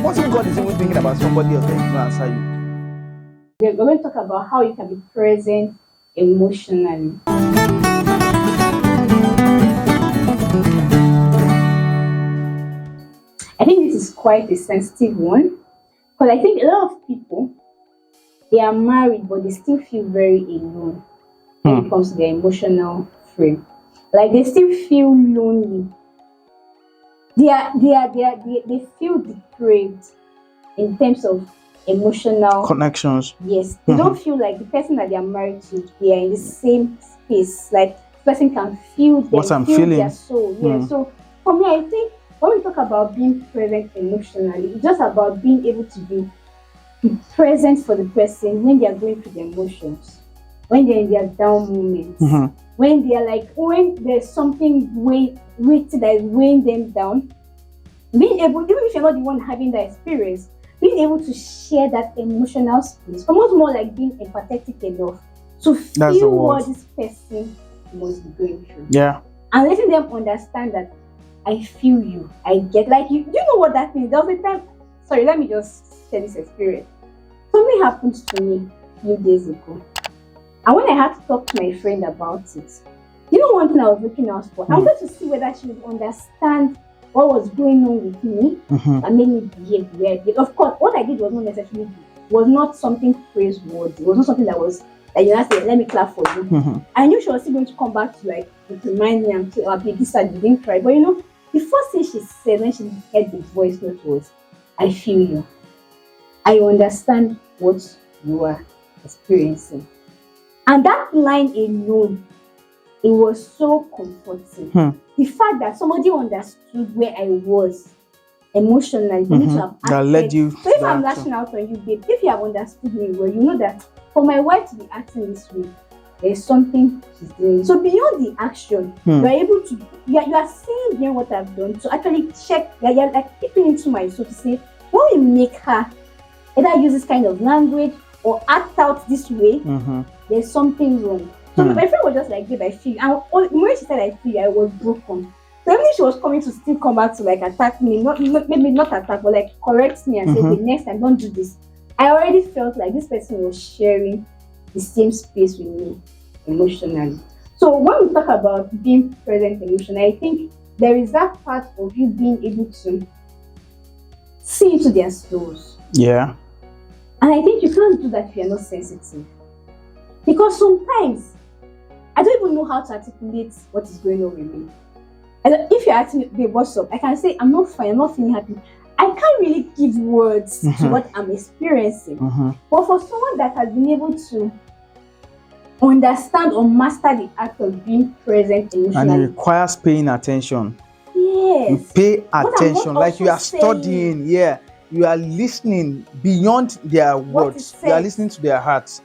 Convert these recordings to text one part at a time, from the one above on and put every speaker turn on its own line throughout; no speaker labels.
What if God is even thinking about somebody else that will answer you?
We're going to talk about how you can be present emotionally. I think this is quite a sensitive one because I think a lot of people they are married but they still feel very alone when it comes to their emotional frame. Like they still feel lonely. They feel depraved in terms of emotional
Connections.
yes. They don't feel like the person that they are married to, they are in the same space. Like the person can feel them,
What I'm
feel
feeling.
their soul. Yeah. So for me, I think when we talk about being present emotionally, it's just about being able to be present for the person when they are going through the emotions, when they're in their down moments, when they are like when there's something weighted that is weighing them down. Being able, even if you're not the one having that experience, being able to share that emotional space, almost more like being empathetic enough to feel what this person must be going through.
Yeah.
And letting them understand that I feel you, I get like you. Do you know what that means? There was a time, sorry, let me just share this experience. Something happened to me a few days ago. And when I had to talk to my friend about it, you know one thing I was looking out for? I wanted to see whether she would understand what was going on with me and made me behave the way I did. Of course, what I did was not necessarily was not something praiseworthy. It was not something that was like you know, say, let me clap for you. I knew she was still going to come back to like remind me and say, oh, this I didn't cry. But you know, the first thing she said when she heard the voice note was, I feel you. I understand what you are experiencing. And that line alone, it was so comforting. The fact that somebody understood where I was emotionally,
that led you.
So if I'm lashing out on you, babe, if you have understood me well, you know that for my wife to be acting this way, there's something she's doing. So beyond the action, you are able to, you are seeing beyond what I've done to actually check, you're like peeping into my soul to say, when we make her either use this kind of language or act out this way, there's something wrong. So my friend was just like, babe, I feel you. And when she said I feel you, I was broken. So even if she was coming to still come back to like attack me, maybe not attack, but like correct me and say, the next time, don't do this. I already felt like this person was sharing the same space with me emotionally. So when we talk about being present emotionally, I think there is that part of you being able to see into their souls.
Yeah.
And I think you can't do that if you're not sensitive. Because sometimes I don't even know how to articulate what is going on with me. And if you're asking me, babe, what's up? I can say, I'm not fine, I'm not feeling happy. I can't really give words to what I'm experiencing. But for someone that has been able to understand or master the act of being present emotionally.
And it requires paying attention.
Yes.
You pay attention, like you are studying. Yeah. You are listening beyond their words. You are listening to their hearts.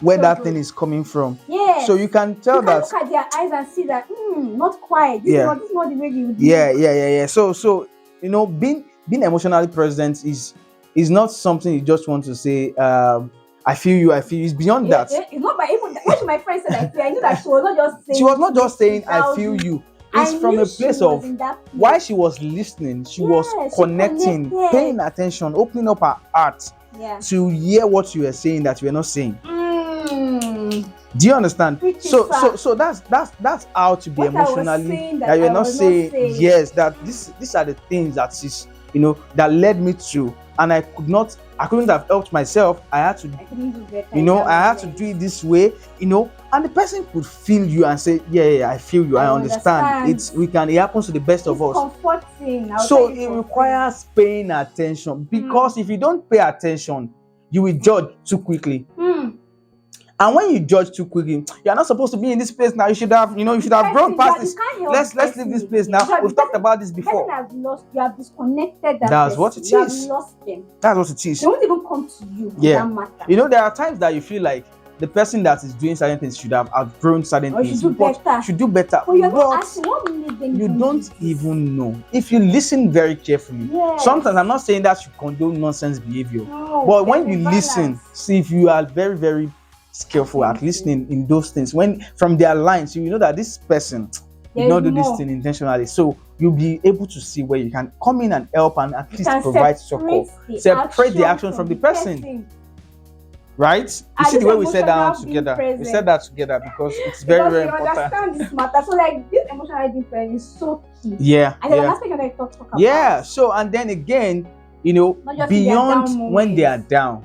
Where that thing is coming from.
Yeah.
So you can tell that.
Look at their eyes and see that, not quiet. This is not the way you do.
Yeah. So you know, being emotionally present is not something you just want to say. I feel you. It's beyond that.
It's not by even when my friend said I feel. I knew that she was not just saying.
She was not just saying I feel you. It's from a place of while she was listening, she was connecting, paying attention, opening up her heart to hear what you were saying that you were not saying. Do you understand? So that's how to be emotionally. That you're not saying yes. That these are the things that is that led me to, and I couldn't have helped myself. I had to, I had to do it this way, and the person could feel you and say, yeah, I feel you, I understand. It happens to the best of us.
Comforting.
So it requires paying attention, because if you don't pay attention, you will judge too quickly. And when you judge too quickly, you are not supposed to be in this place now. You should have grown past this. Let's leave this place now. We've talked about this before.
You have disconnected that.
That's what it is.
You have lost them.
That's what it is.
They won't even come to you.
Yeah.
That matter.
There are times that you feel like the person that is doing certain things should have outgrown certain things. Should do better.
But you're not asking what made them
you don't even know. If you listen very carefully, sometimes I'm not saying that you condone nonsense behavior. No, but when you listen, see if you are very, very skillful at listening in those things. When from their lines, you know that this person, You did not do this thing intentionally. So you'll be able to see where you can come in and help and at least provide support. Separate the action from the person. Right? You see the way we said that together. We said that together because it's very, very important.
Understand this matter. So like this emotional being present is so key.
Yeah.
And then that's what I talk about.
Yeah. So and then again, you know, beyond when they are down,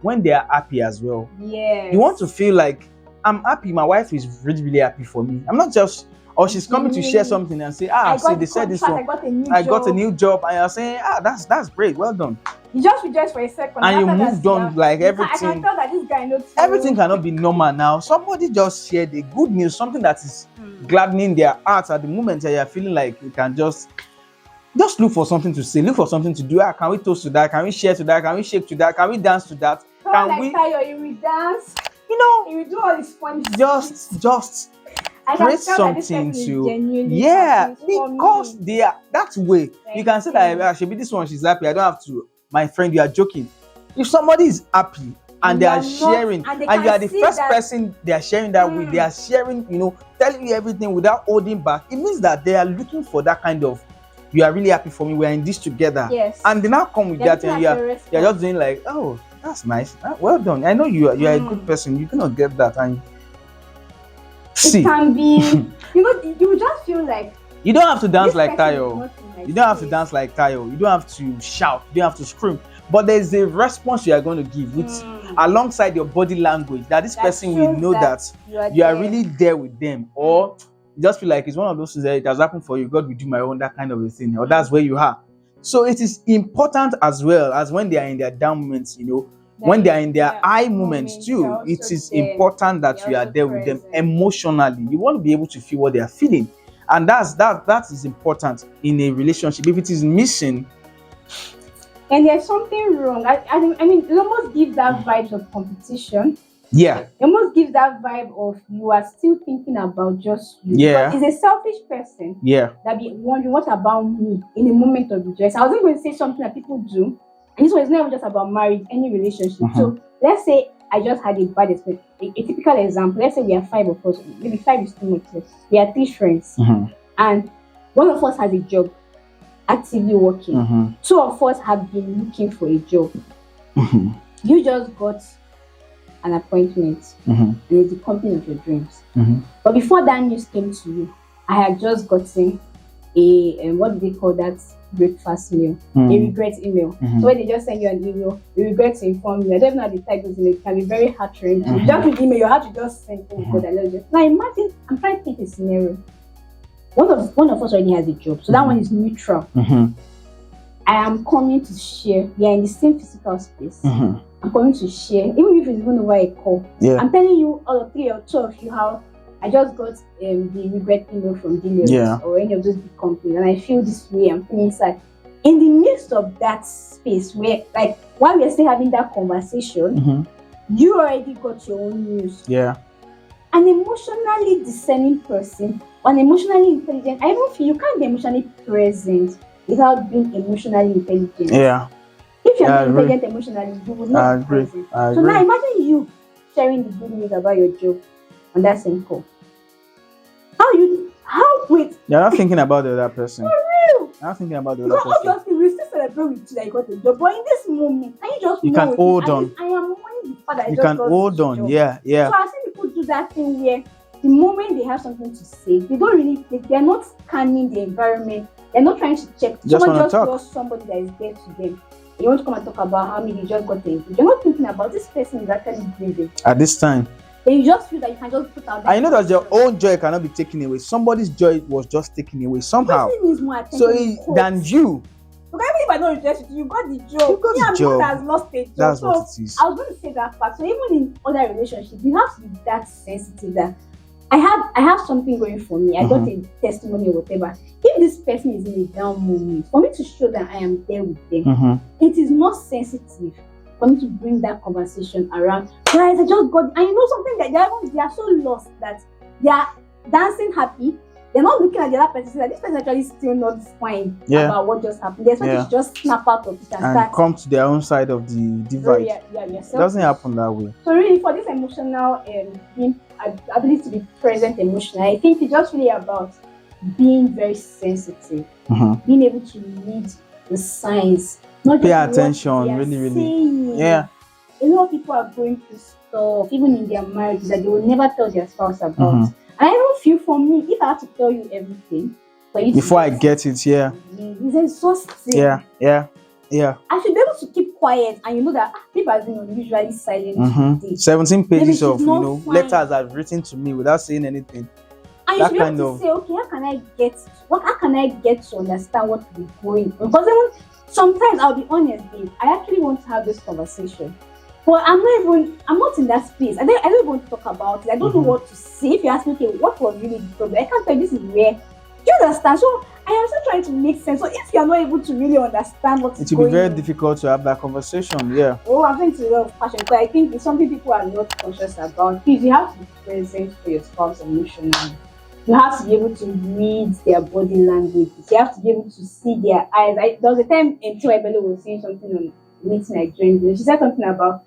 when they are happy as well.
Yeah.
You want to feel like I'm happy. My wife is really, really happy for me. I'm not just, or she's coming to share something and say, see, they said this one. I got a new job, and you're saying, that's great, well done.
You just rejoice for a second,
and you moved on like everything.
I can tell that this guy knows.
Everything cannot be normal now. Somebody just shared a good news, something that is gladdening their hearts at the moment that you're feeling like you can just look for something to say, look for something to do. Can we toast to that? Can we share to that? Can we shake to that? Can we dance to that? Can we?
You will dance.
You know,
you will do all this fun.
Just create something to because they are that way. You can say that I should be this one. She's happy. I don't have to. My friend, you are joking. If somebody is happy and they are sharing, and you are the first person they are sharing that with, they are sharing, you know, telling you everything without holding back. It means that they are looking for that kind of. You are really happy for me. We are in this together.
Yes.
And they now come with that, and you're just doing like, oh, that's nice. Well done. I know you are a good person. You cannot get that, and see.
It can be. You just feel like.
You don't have to dance like Tayo. You don't have to dance like Tayo. You don't have to shout. You don't have to scream. But there's a response you are going to give with alongside your body language that this person will know that you are really there with them, or you just feel like it's one of those things that it has happened for you. God will do my own, that kind of a thing, or that's where you are. So it is important as well as when they are in their down moments, you know, when they are in their high moments too. It is important that you are there with them emotionally. You want to be able to feel what they are feeling. And that is important in a relationship. If it is missing,
and there's something wrong. I mean, it almost gives that vibe of competition.
Yeah.
It almost gives that vibe of you are still thinking about just you.
Yeah.
It's a selfish person.
Yeah.
That be wondering what about me in a moment of rejoice. I was going to say something that people do, and this one is not even just about marriage, any relationship. So let's say I just had a bad experience. A typical example, let's say we are 5 of us, maybe 5 is too much. We are 3 friends, and one of us has a job, actively working. 2 of us have been looking for a job. You just got an appointment and it's the company of your dreams. But before that news came to you, I had just gotten a what do they call that breakfast meal, a regret email. So when they just send you an email, we regret to inform you. I don't know how the type those emails can be very hard-trained. Just with email, you have to just send now imagine, I'm trying to think a scenario. One of us already has a job, so that one is neutral. I am coming to share. We are in the same physical space. I'm coming to share, even if it's even over a call. I'm telling you, all of 3 or 2 of you, how I just got the regret email from Deloitte or any of those big companies, and I feel this way. I'm feeling sad. In the midst of that space, where like while we're still having that conversation, you already got your own news. An emotionally discerning person, an emotionally intelligent. I don't feel you can't be emotionally present without being emotionally intelligent. If you're not intelligent emotionally, you will not be present. So now imagine you sharing the good news about your job on that same call. You're
not thinking about the other person.
For real.
You're not thinking about the other person.
Obviously, we still celebrate with you that you got a job, but in this moment,
you can hold on.
I am mourning the fact that
you can hold on.
So I've seen people do that thing where the moment they have something to say, they're not scanning the environment. They're not trying to check. Someone just lost somebody that is there to them. You want to come and talk about how maybe you just got a. You're not thinking about this person is actually grieving
at this time.
Then you just feel that you can just put out that.
I know that your own joy cannot be taken away. Somebody's joy was just taken away somehow.
Needs more attention
than you.
Okay, even if I don't reject you, you got the job.
You got the job.
Has lost a job.
That's what it is.
I was going to say that fact. So even in other relationships, you have to be that sensitive that I have something going for me. I got a testimony or whatever. If this person is in a down moment, for me to show that I am there with them, it is not sensitive for me to bring that conversation around. Guys, I just got, and you know something that they are so lost that they are dancing happy. They're not looking at the other person. That this person actually still not fine about what just happened. They're supposed to just snap out of it and start
come to their own side of the divide. It doesn't happen that way.
So really, for this emotional ability to be present emotionally, I think it's just really about being very sensitive, being able to read the signs, not
pay
just
attention,
what they are
really.
saying.
Yeah.
A lot of people are going through stuff, even in their marriages, that they will never tell their spouse about. And I don't feel, for me, if I have to tell you everything for you
before I get it,
it's exhausting.
Yeah.
I should be able to keep quiet, and you know that people has been unusually silent.
17 pages of
fine.
letters I've written to me without saying anything.
And you should be able to say, okay, how can I get to understand what we're going on? Because even sometimes, I'll be honest, babe, I actually want to have this conversation, but I'm not in that space. I don't even want to talk about it. I don't know what to say. If you ask me, okay, what was really the problem? I can't tell you, this is where. Do you understand? So I am still trying to make sense. So if you're not able to really understand what
it will be very difficult to have that conversation. Yeah.
Oh, I'm going to a lot of passion, but I think it's something people are not conscious about. Please, you have to be present for your spouse emotionally. You have to be able to read their body language. You have to be able to see their eyes. There was a time Tiwa Ebele was saying something on a meeting I joined. She said something about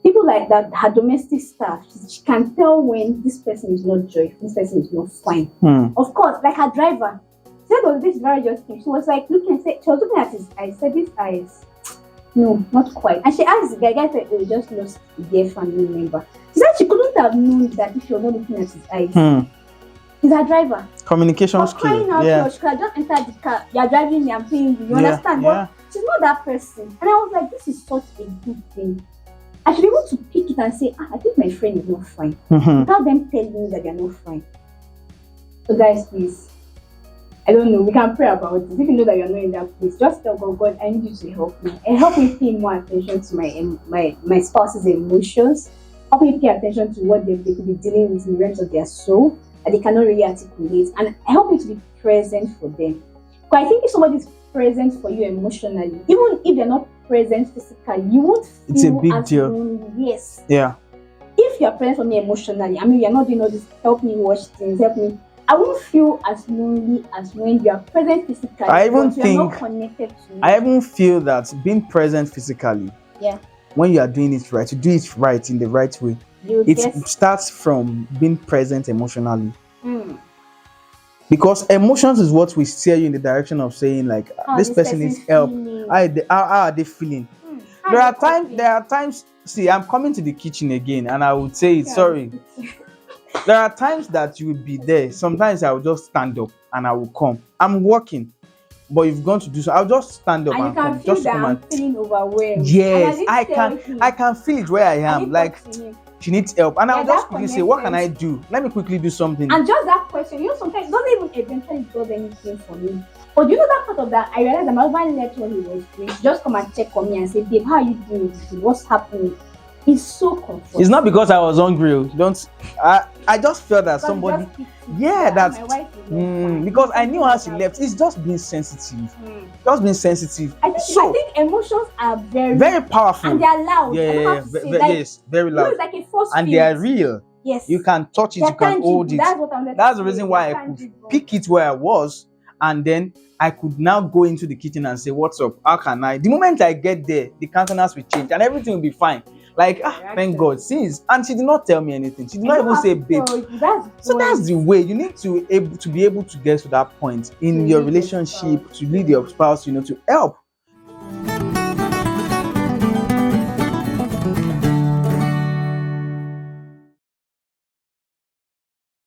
people like that, her domestic staff. She can tell when this person is not joyful, this person is not fine. Of course, like her driver. She said, "Oh, this driver just came." She was like looking, she was looking at his eyes. Said, "These eyes, no, not quite." And she asked the guy. Guy said, "Oh, he just lost a dear family member." She said she couldn't have known that if you're not looking at his eyes. He's a driver.
Communication skill.
Yeah. She could have just entered the car. You're driving me, I'm paying you. You understand? But she's not that person. And I was like, this is such a good thing. I should be able to pick it and say, I think my friend is not fine. Without them telling me that they're not fine. So guys, please, I don't know, we can pray about it. If you know that you're not in that place, just tell God, I need you to help me. And help me pay more attention to my spouse's emotions. Help me pay attention to what they could be dealing with in the realms of their soul that they cannot really articulate. And help me to be present for them. But I think if somebody is present for you emotionally, even if they're not present physically, you won't feel
it's a big deal.
Lonely. Yes.
Yeah.
If you're present for me emotionally, I mean, you're not doing all this, help me watch things, help me. I won't feel as lonely as when you are present physically.
I even think,
not connected to me.
I even feel that being present physically, when you are doing it right, you do it right in the right way. It starts from being present emotionally. Because emotions is what will steer you in the direction of saying, like, this person needs help. How are they feeling? There are times, see, I'm coming to the kitchen again and I would say, sorry. There are times that you will be there. Sometimes I will just stand up and I will come. I'm working, but you've gone to do so. I'll just stand up and come.
Just that I'm feeling overwhelmed.
Yes, I can feel it where I am. Like, she needs help, and I'll just quickly say, what can I do? Let me quickly do something.
And just that question, sometimes it doesn't even eventually do anything for me. But that part of that, I realized that my husband left what he was doing. Just come and check on me and say, babe, how are you doing? What's happening? It's so comforting.
It's not because I was hungry. I just felt that somebody, that's because I knew how she left. It's just being sensitive. Just being sensitive.
I think emotions are very
powerful,
and they are loud.
Yes, very loud.
It's like a force
and
field.
They are real.
Yes,
you can touch it, you can hold it. That's the reason why I could pick it where I was, and then I could now go into the kitchen and say, "What's up? How can I?" The moment I get there, the countenance will change and everything will be fine. Like, thank God. And she did not tell me anything. She did not even say, babe. So that's the way. You need to be able to get to that point in your relationship, to lead your spouse, to help.